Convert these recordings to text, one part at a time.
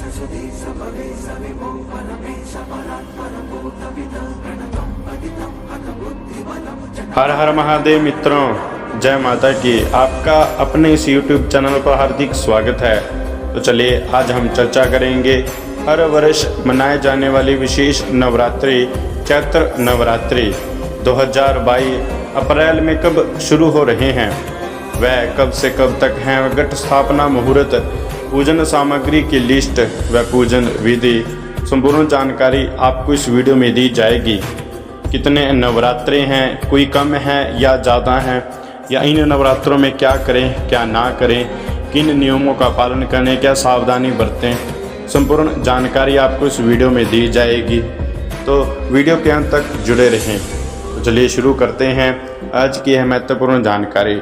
हर हर महादेव मित्रों, जय माता की। आपका अपने इस YouTube चैनल पर हार्दिक स्वागत है। तो चलिए आज हम चर्चा करेंगे हर वर्ष मनाए जाने वाली विशेष नवरात्रि चैत्र नवरात्रि 2022 अप्रैल में कब शुरू हो रहे हैं, वह कब से कब तक हैं, घट स्थापना मुहूर्त, पूजन सामग्री की लिस्ट व पूजन विधि संपूर्ण जानकारी आपको इस वीडियो में दी जाएगी। कितने नवरात्रे हैं, कोई कम है या ज़्यादा हैं, या इन नवरात्रों में क्या करें क्या ना करें, किन नियमों का पालन करें, क्या सावधानी बरतें, संपूर्ण जानकारी आपको इस वीडियो में दी जाएगी। तो वीडियो के अंत तक जुड़े रहें। तो चलिए शुरू करते हैं आज की यह महत्वपूर्ण जानकारी।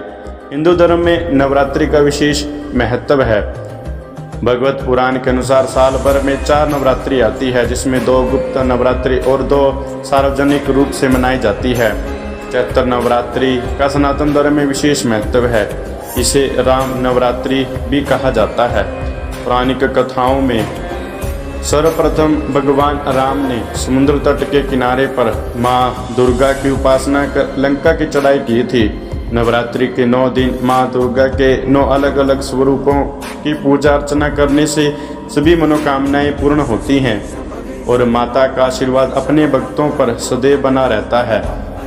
हिंदू धर्म में नवरात्रि का विशेष महत्व है। भगवत पुराण के अनुसार साल भर में 4 नवरात्रि आती है, जिसमें 2 गुप्त नवरात्रि और 2 सार्वजनिक रूप से मनाई जाती है। चैत्र नवरात्रि का सनातन धर्म में विशेष महत्व है। इसे राम नवरात्रि भी कहा जाता है। पौराणिक कथाओं में सर्वप्रथम भगवान राम ने समुद्र तट के किनारे पर माँ दुर्गा की उपासना कर लंका की चढ़ाई की थी। नवरात्रि के 9 दिन माँ दुर्गा के 9 अलग अलग स्वरूपों की पूजा अर्चना करने से सभी मनोकामनाएं पूर्ण होती हैं और माता का आशीर्वाद अपने भक्तों पर सदैव बना रहता है।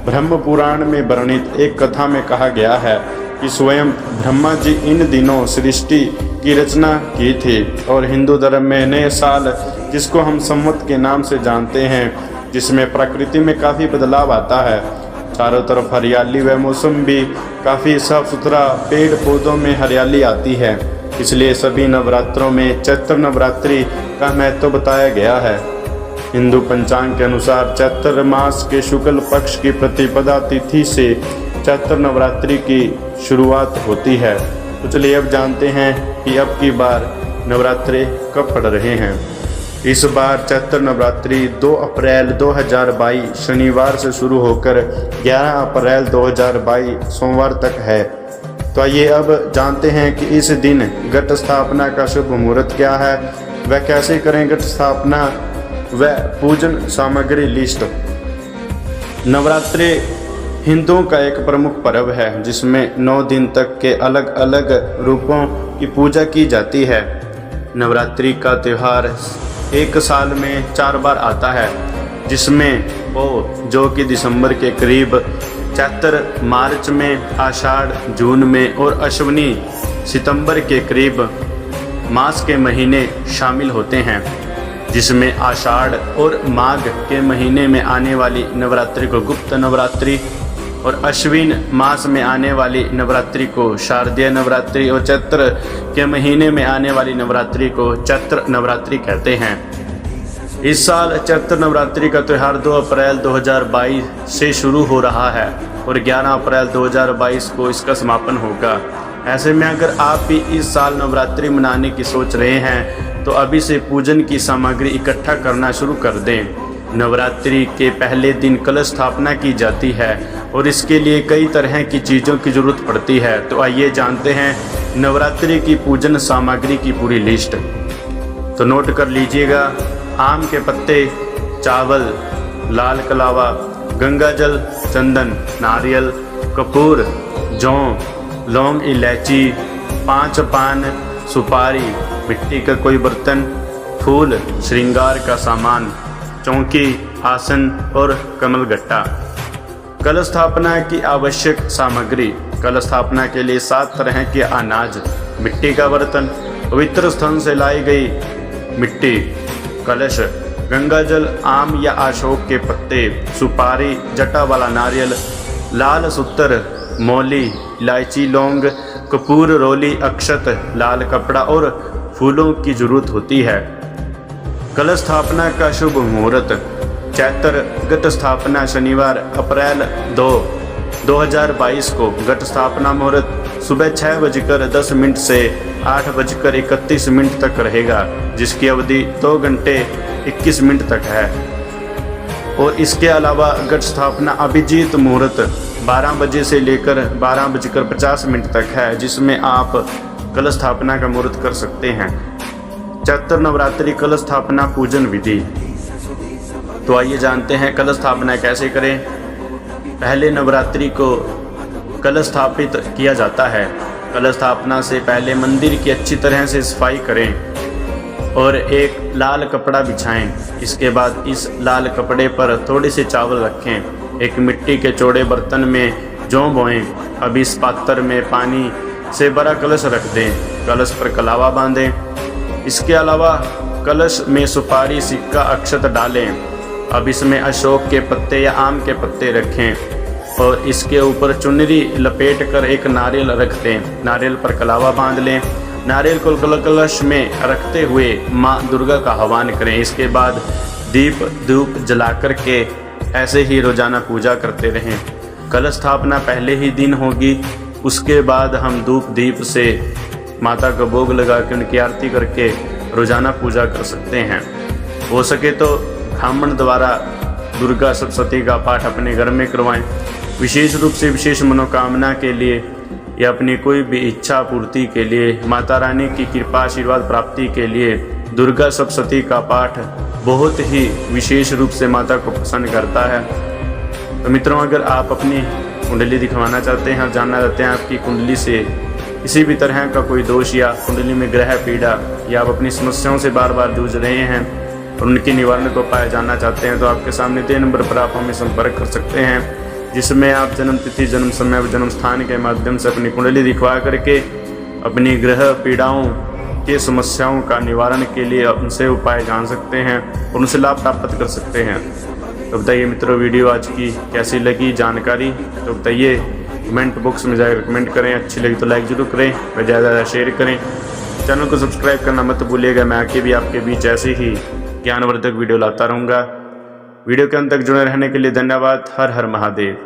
ब्रह्म पुराण में वर्णित एक कथा में कहा गया है कि स्वयं ब्रह्मा जी इन दिनों सृष्टि की रचना की थी और हिंदू धर्म में नए साल, जिसको हम संवत के नाम से जानते हैं, जिसमें प्रकृति में काफ़ी बदलाव आता है। चारों तरफ हरियाली व मौसम भी काफ़ी साफ सुथरा, पेड़ पौधों में हरियाली आती है। इसलिए सभी नवरात्रों में चैत्र नवरात्रि का महत्व बताया गया है। हिंदू पंचांग के अनुसार चैत्र मास के शुक्ल पक्ष की प्रतिपदा तिथि से चैत्र नवरात्रि की शुरुआत होती है। तो चलिए अब जानते हैं कि अब की बार नवरात्रि कब पड़ रहे हैं। इस बार चैत्र नवरात्रि 2 अप्रैल 2022 शनिवार से शुरू होकर 11 अप्रैल 2022 सोमवार तक है। तो आइए अब जानते हैं कि इस दिन घट स्थापना का शुभ मुहूर्त क्या है, वह कैसे करें घट स्थापना, व पूजन सामग्री लिस्ट। नवरात्रि हिंदुओं का एक प्रमुख पर्व है, जिसमें 9 दिन तक के अलग अलग रूपों की पूजा की जाती है। नवरात्रि का त्यौहार एक साल में 4 बार आता है, जिसमें जो कि दिसंबर के करीब, चैत्र मार्च में, आषाढ़ जून में और अश्विनी सितंबर के करीब मास के महीने शामिल होते हैं, जिसमें आषाढ़ और माघ के महीने में आने वाली नवरात्रि को गुप्त नवरात्रि और अश्विन मास में आने वाली नवरात्रि को शारदीय नवरात्रि और चैत्र के महीने में आने वाली नवरात्रि को चैत्र नवरात्रि कहते हैं। इस साल चैत्र नवरात्रि का त्यौहार 2 अप्रैल 2022 से शुरू हो रहा है और 11 अप्रैल 2022 को इसका समापन होगा। ऐसे में अगर आप भी इस साल नवरात्रि मनाने की सोच रहे हैं तो अभी से पूजन की सामग्री इकट्ठा करना शुरू कर दें। नवरात्रि के पहले दिन कलश स्थापना की जाती है और इसके लिए कई तरह की चीज़ों की जरूरत पड़ती है। तो आइए जानते हैं नवरात्रि की पूजन सामग्री की पूरी लिस्ट। तो नोट कर लीजिएगा। आम के पत्ते, चावल, लाल कलावा, गंगाजल, चंदन, नारियल, कपूर, जौं, लौंग, इलायची, 5 पान, सुपारी, मिट्टी का कोई बर्तन, फूल, श्रृंगार का सामान, चौकी, आसन और कमलगट्टा। कलश स्थापना की आवश्यक सामग्री। कलश स्थापना के लिए 7 तरह के अनाज, मिट्टी का बर्तन, पवित्र स्थान से लाई गई मिट्टी, कलश, गंगाजल, आम या अशोक के पत्ते, सुपारी, जटा वाला नारियल, लाल सूत्र, मौली, इलायची, लौंग, कपूर, रोली, अक्षत, लाल कपड़ा और फूलों की जरूरत होती है। कलश स्थापना का शुभ मुहूर्त। चैत्र घट स्थापना शनिवार अप्रैल 2, 2022 को घट स्थापना मुहूर्त सुबह 6:10 से 8:31 तक रहेगा, जिसकी अवधि 2 घंटे 21 मिनट तक है। और इसके अलावा घट स्थापना अभिजीत मुहूर्त 12 बजे से लेकर 12:50 तक है, जिसमें आप कलश स्थापना का मुहूर्त कर सकते हैं। चैत्र नवरात्रि कलश स्थापना पूजन विधि। तो आइए जानते हैं कलश स्थापना कैसे करें। पहले नवरात्रि को कलश स्थापित किया जाता है। कलश स्थापना से पहले मंदिर की अच्छी तरह से सफाई करें और एक लाल कपड़ा बिछाएं। इसके बाद इस लाल कपड़े पर थोड़े से चावल रखें। एक मिट्टी के चौड़े बर्तन में जौ बोएं। अब इस पात्र में पानी से भरा कलश रख दें। कलश पर कलावा बांधें। इसके अलावा कलश में सुपारी, सिक्का, अक्षत डालें। अब इसमें अशोक के पत्ते या आम के पत्ते रखें और इसके ऊपर चुनरी लपेट कर एक नारियल रख दें। नारियल पर कलावा बांध लें। नारियल को कलश में रखते हुए माँ दुर्गा का आह्वान करें। इसके बाद दीप धूप जला कर के ऐसे ही रोजाना पूजा करते रहें। कलश स्थापना पहले ही दिन होगी। उसके बाद हम धूप दीप से माता का भोग लगा के उनकी आरती करके रोजाना पूजा कर सकते हैं। हो सके तो ब्राह्मण द्वारा दुर्गा सप्तशती का पाठ अपने घर में करवाएं। विशेष रूप से विशेष मनोकामना के लिए या अपनी कोई भी इच्छा पूर्ति के लिए, माता रानी की कृपा आशीर्वाद प्राप्ति के लिए दुर्गा सप्तशती का पाठ बहुत ही विशेष रूप से माता को प्रसन्न करता है। तो मित्रों, अगर आप अपनी कुंडली दिखवाना चाहते हैं और जानना चाहते हैं आपकी कुंडली से किसी भी तरह का कोई दोष या कुंडली में ग्रह पीड़ा या आप अपनी समस्याओं से बार बार जूझ रहे हैं और उनके निवारण को उपाय जानना चाहते हैं, तो आपके सामने दिए नंबर पर आप हमें संपर्क कर सकते हैं, जिसमें आप जन्म तिथि, जन्म समय और जन्म स्थान के माध्यम से अपनी कुंडली दिखवा करके अपनी ग्रह पीड़ाओं के समस्याओं का निवारण के लिए उनसे उपाय जान सकते हैं और उनसे लाभ प्राप्त कर सकते हैं। तो बताइए मित्रों, वीडियो आज की कैसी लगी जानकारी, तो बताइए कमेंट बॉक्स में जाकर कमेंट करें। अच्छी लगी तो लाइक जरूर करें और ज़्यादा ज़्यादा शेयर करें। चैनल को सब्सक्राइब करना मत भूलिएगा। मैं आगे भी आपके बीच ऐसे ही ज्ञानवर्धक वीडियो लाता रहूँगा। वीडियो के अंत तक जुड़े रहने के लिए धन्यवाद। हर हर महादेव।